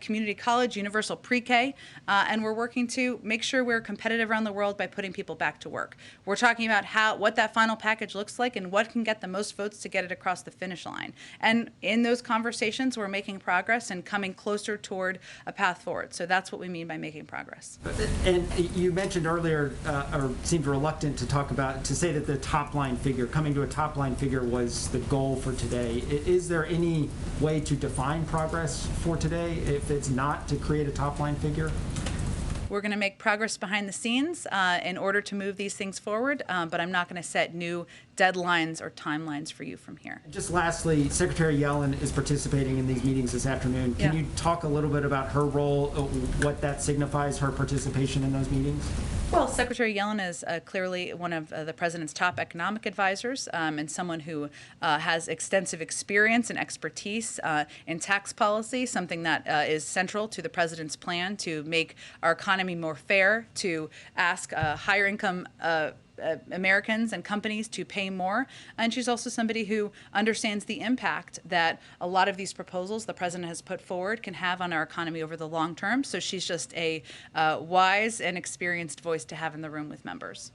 Speaker 2: community college, universal pre-K, and we're working to make sure we're competitive around the world by putting people back to work. We're talking about what that final package looks like and what can get the most votes to get it across the finish line. And in those conversations, we're making progress and coming closer toward a path forward. So that's what we mean by making progress.
Speaker 17: And you mentioned earlier, or seemed reluctant to say that the top line figure, coming to a top line figure was the goal for today. Is there any way to define progress for today if it's not to create a top line figure?
Speaker 2: We're going to make progress behind the scenes in order to move these things forward, but I'm not going to set new deadlines or timelines for you from here.
Speaker 17: Just lastly, Secretary Yellen is participating in these meetings this afternoon. Can you talk a little bit about her role, what that signifies, her participation in those meetings?
Speaker 2: Well, Secretary Yellen is clearly one of the president's top economic advisors and someone who has extensive experience and expertise in tax policy, something that is central to the president's plan to make our economy more fair, to ask higher income Americans and companies to pay more. And she's also somebody who understands the impact that a lot of these proposals the president has put forward can have on our economy over the long term. So she's just a wise and experienced voice to have in the room with members.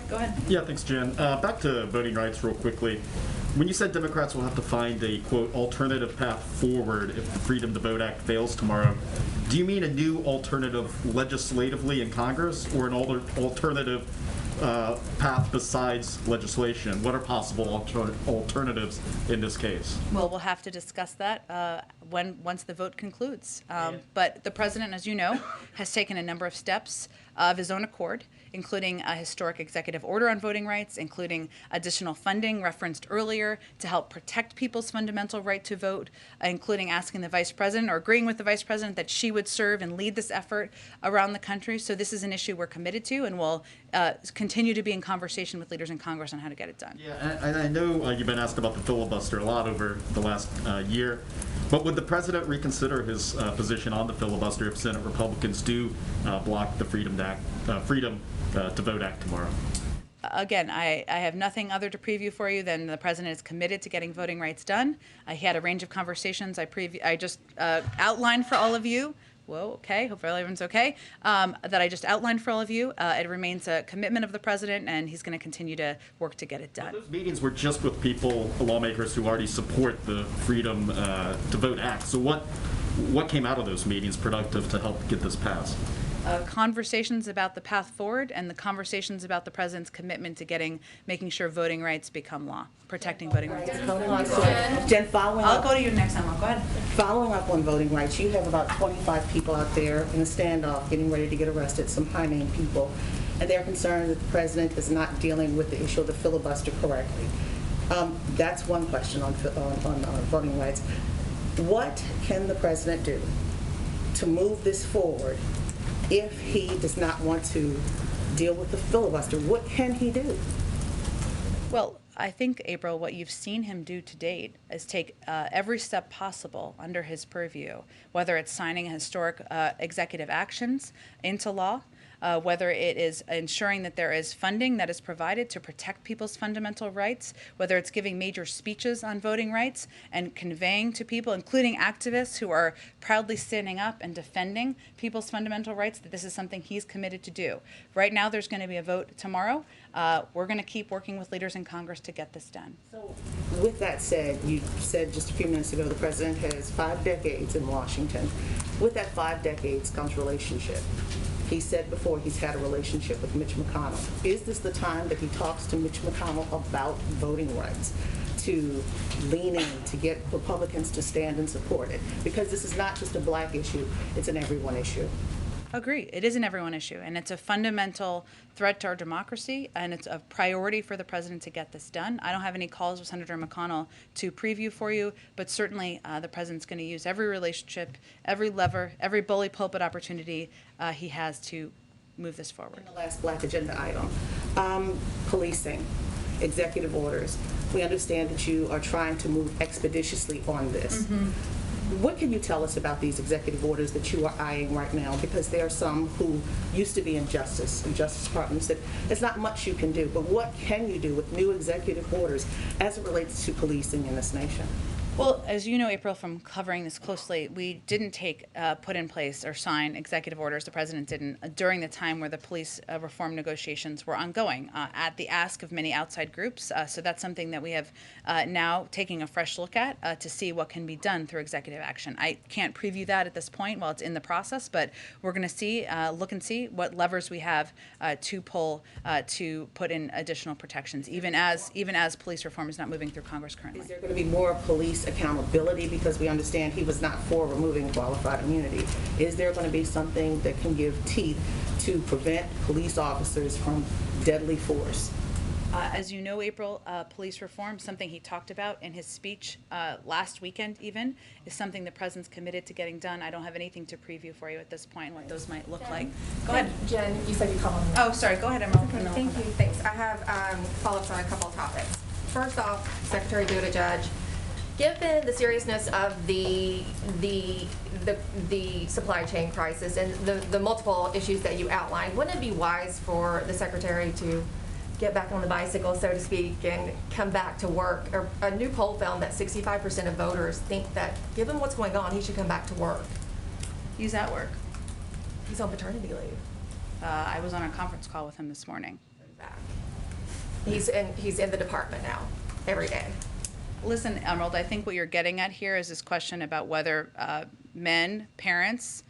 Speaker 2: Go ahead.
Speaker 18: Yeah, thanks, Jen. Back to voting rights real quickly. When you said Democrats will have to find a, quote, alternative path forward if the Freedom to Vote Act fails tomorrow, do you mean a new alternative legislatively in Congress or an alternative path besides legislation? What are possible alternatives in this case?
Speaker 2: Well, we'll have to discuss that once the vote concludes. But the president, as you know, has taken a number of steps of his own accord, including a historic executive order on voting rights, including additional funding referenced earlier to help protect people's fundamental right to vote, including asking the vice president or agreeing with the vice president that she would serve and lead this effort around the country. So this is an issue we're committed to, and we'll continue to be in conversation with leaders in Congress on how to get it done.
Speaker 18: Yeah, and I know you've been asked about the filibuster a lot over the last year, but would the president reconsider his position on the filibuster if Senate Republicans do block the Freedom to Vote Act tomorrow?
Speaker 2: Again, I have nothing other to preview for you than the president is committed to getting voting rights done. He had a range of conversations I just outlined for all of you. Whoa, okay, hopefully everyone's okay, that I just outlined for all of you. It remains a commitment of the president, and he's going to continue to work to get it done.
Speaker 18: Those meetings were just with lawmakers who already support the Freedom to Vote Act. So what came out of those meetings productive to help get this passed?
Speaker 2: conversations about the path forward and the conversations about the president's commitment to making sure voting rights become law, protecting voting rights.
Speaker 19: Jen, following
Speaker 2: I'll
Speaker 19: up.
Speaker 2: go to you next time. Go ahead.
Speaker 19: Following up on voting rights, you have about 25 people out there in a standoff getting ready to get arrested, some high-named people, and they're concerned that the president is not dealing with the issue of the filibuster correctly. That's one question on voting rights. What can the president do to move this forward if he does not want to deal with the filibuster? What can he do?
Speaker 2: Well, I think, April, what you've seen him do to date is take every step possible under his purview, whether it's signing historic executive actions into law, whether it is ensuring that there is funding that is provided to protect people's fundamental rights, whether it's giving major speeches on voting rights and conveying to people, including activists who are proudly standing up and defending people's fundamental rights, that this is something he's committed to do. Right now, there's going to be a vote tomorrow. We're going to keep working with leaders in Congress to get this done.
Speaker 19: So, with that said, you said just a few minutes ago the president has 5 decades in Washington. With that 5 decades comes relationship. He said before he's had a relationship with Mitch McConnell. Is this the time that he talks to Mitch McConnell about voting rights, to lean in, to get Republicans to stand and support it? Because this is not just a black issue, it's an everyone issue.
Speaker 2: Agree. It is an everyone issue, and it's a fundamental threat to our democracy, and it's a priority for the president to get this done. I don't have any calls with Senator McConnell to preview for you, but certainly the president's going to use every relationship, every lever, every bully pulpit opportunity he has to move this forward.
Speaker 19: And the last black agenda item, policing, executive orders. We understand that you are trying to move expeditiously on this.
Speaker 2: Mm-hmm.
Speaker 19: What can you tell us about these executive orders that you are eyeing right now? Because there are some who used to be in Justice Department said there's not much you can do, but what can you do with new executive orders as it relates to policing in this nation?
Speaker 2: Well, as you know, April, from covering this closely, we didn't put in place or sign executive orders, the president didn't, during the time where the police reform negotiations were ongoing at the ask of many outside groups. So that's something that we have now taking a fresh look at to see what can be done through executive action. I can't preview that at this point while it's in the process, but we're going to see, look and see what levers we have to pull to put in additional protections, even as police reform is not moving through Congress currently.
Speaker 19: Is there going to be more police accountability, because we understand he was not for removing qualified immunity? Is there going to be something that can give teeth to prevent police officers from deadly force?
Speaker 2: As you know, April, police reform, something he talked about in his speech last weekend even, is something the president's committed to getting done. I don't have anything to preview for you at this point, what those might look like. Go ahead.
Speaker 16: Jen, you said you called on me.
Speaker 2: Oh, sorry, go ahead, Emerald.
Speaker 16: Okay, thank you, thanks. I have follow-ups on a couple of topics. First off, Secretary Buttigieg, given the seriousness of the supply chain crisis and the multiple issues that you outlined, wouldn't it be wise for the secretary to get back on the bicycle, so to speak, and come back to work? A new poll found that 65% of voters think that, given what's going on, he should come back to work.
Speaker 2: He's at work.
Speaker 16: He's on paternity leave.
Speaker 2: I was on a conference call with him this morning.
Speaker 16: He's in the department now, every day.
Speaker 2: Listen, Emerald, I think what you're getting at here is this question about whether men, parents,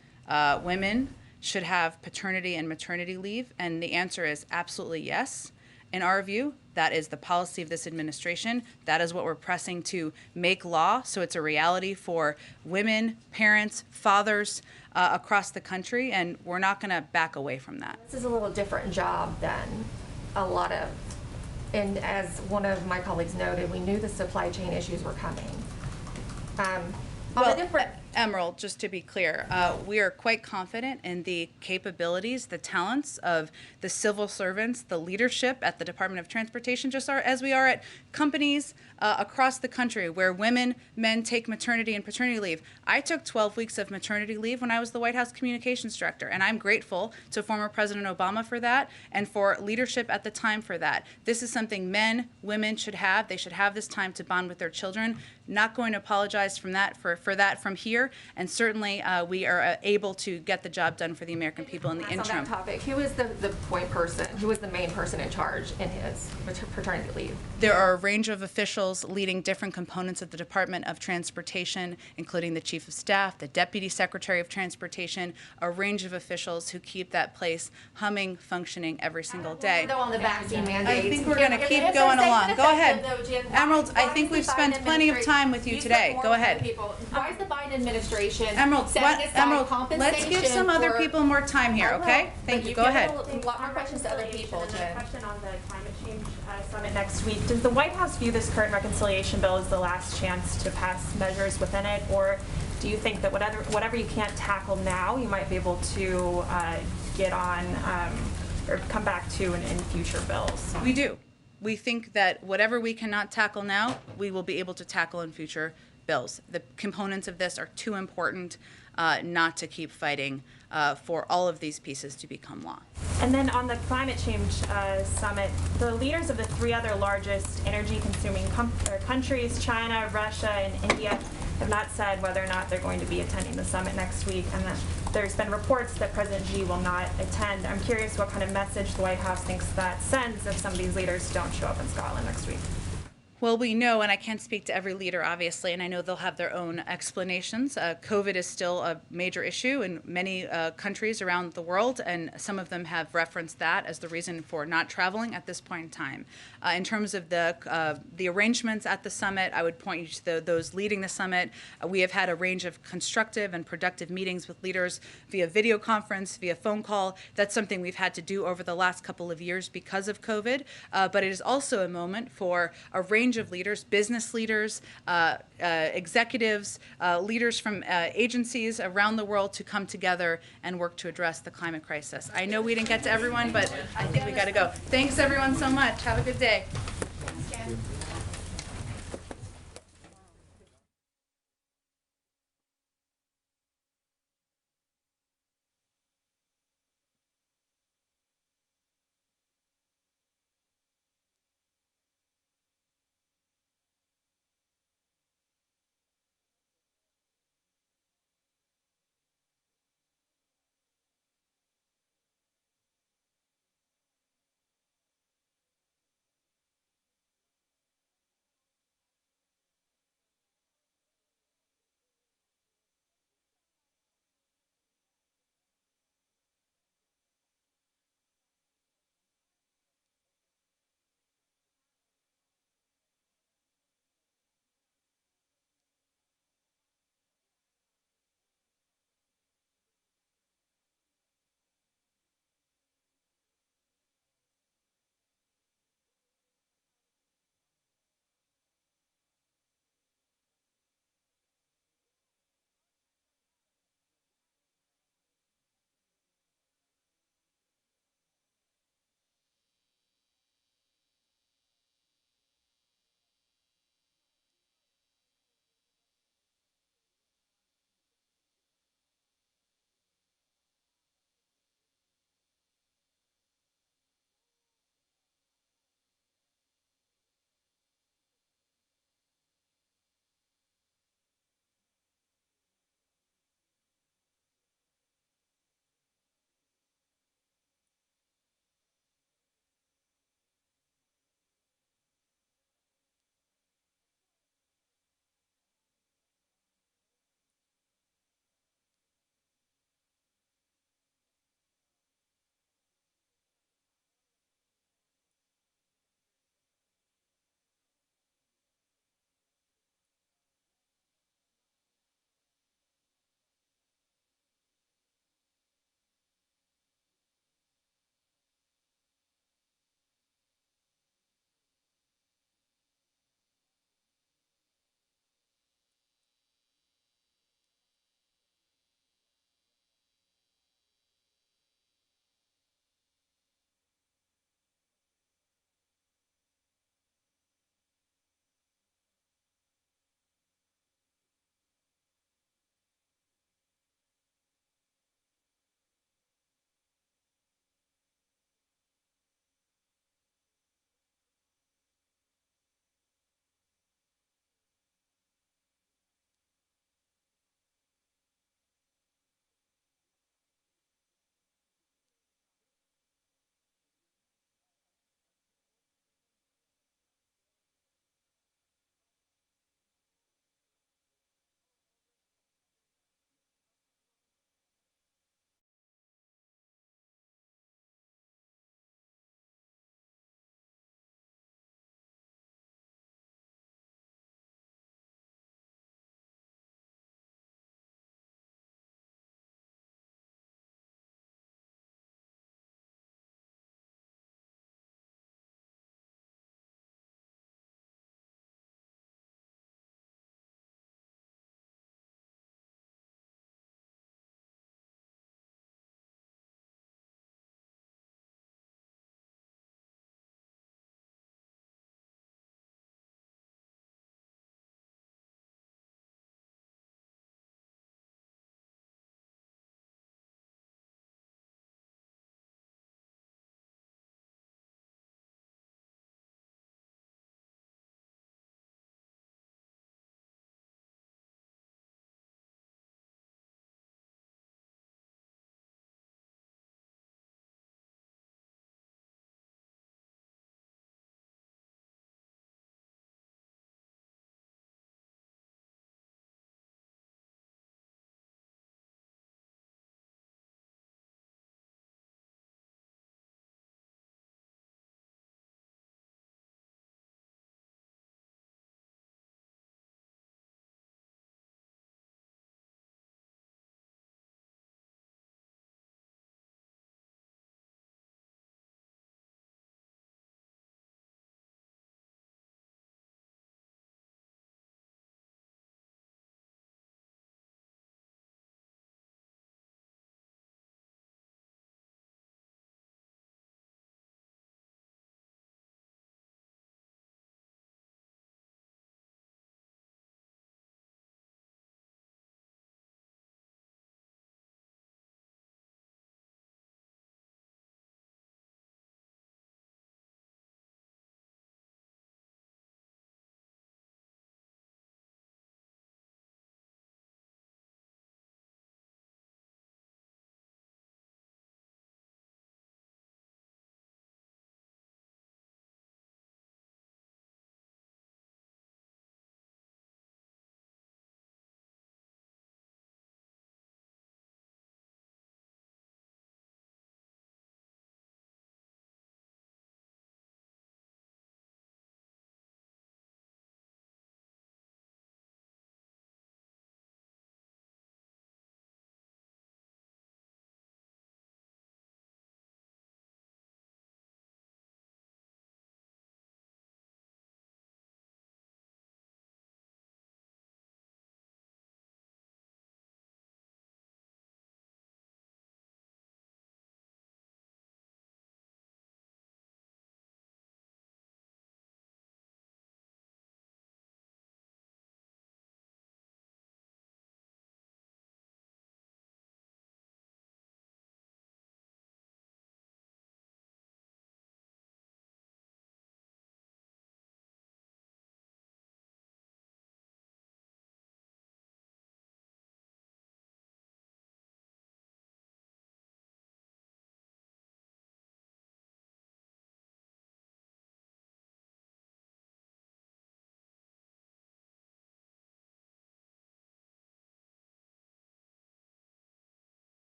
Speaker 2: women should have paternity and maternity leave, and the answer is absolutely yes. In our view, that is the policy of this administration. That is what we're pressing to make law, so it's a reality for women, parents, fathers across the country, and we're not going to back away from that.
Speaker 16: This is a little different job than a lot of, and as one of my colleagues noted, we knew the supply chain issues were coming.
Speaker 2: Emerald, just to be clear, we are quite confident in the capabilities, the talents of the civil servants, the leadership at the Department of Transportation, just as we are at companies across the country where men take maternity and paternity leave. I took 12 weeks of maternity leave when I was the White House Communications Director, and I'm grateful to former President Obama for that and for leadership at the time for that. This is something men, women should have. They should have this time to bond with their children. Not going to apologize for that from here, and certainly we are able to get the job done for the American people in the interim.
Speaker 16: On that topic, who is the point person, who is the main person in charge in his paternity leave?
Speaker 2: There are a range of officials leading different components of the Department of Transportation, including the Chief of Staff, the Deputy Secretary of Transportation, a range of officials who keep that place humming, functioning every single day.
Speaker 16: Though on the vaccine mandates.
Speaker 2: I think we're going to keep going along. Go ahead. Emerald, I think we've spent plenty of time with you today. Go ahead.
Speaker 16: Why is the Biden administration
Speaker 2: Emerald,
Speaker 16: setting aside
Speaker 2: Emerald,
Speaker 16: compensation
Speaker 2: let's give some other people more time here, okay? Thank you. Go ahead.
Speaker 16: A lot more questions to other people, Jen.
Speaker 20: Question on the climate change summit next week. Does the White House view this current reconciliation bill as the last chance to pass measures within it, or do you think that whatever you can't tackle now, you might be able to get on or come back to in future bills?
Speaker 2: We do. We think that whatever we cannot tackle now, we will be able to tackle in future bills. The components of this are too important not to keep fighting for all of these pieces to become law.
Speaker 20: And then on the climate change summit, the leaders of the three other largest energy-consuming countries, China, Russia, and India, have not said whether or not they're going to be attending the summit next week. And there's been reports that President Xi will not attend. I'm curious what kind of message the White House thinks that sends if some of these leaders don't show up in Scotland next week.
Speaker 2: Well, we know, and I can't speak to every leader, obviously, and I know they'll have their own explanations. COVID is still a major issue in many countries around the world, and some of them have referenced that as the reason for not traveling at this point in time. In terms of the arrangements at the summit, I would point you to those leading the summit. We have had a range of constructive and productive meetings with leaders via video conference, via phone call. That's something we've had to do over the last couple of years because of COVID, but it is also a moment for a range of leaders, business leaders, executives, leaders from agencies around the world to come together and work to address the climate crisis. I know we didn't get to everyone, but I think we got to go. Thanks everyone so much. Have a good day.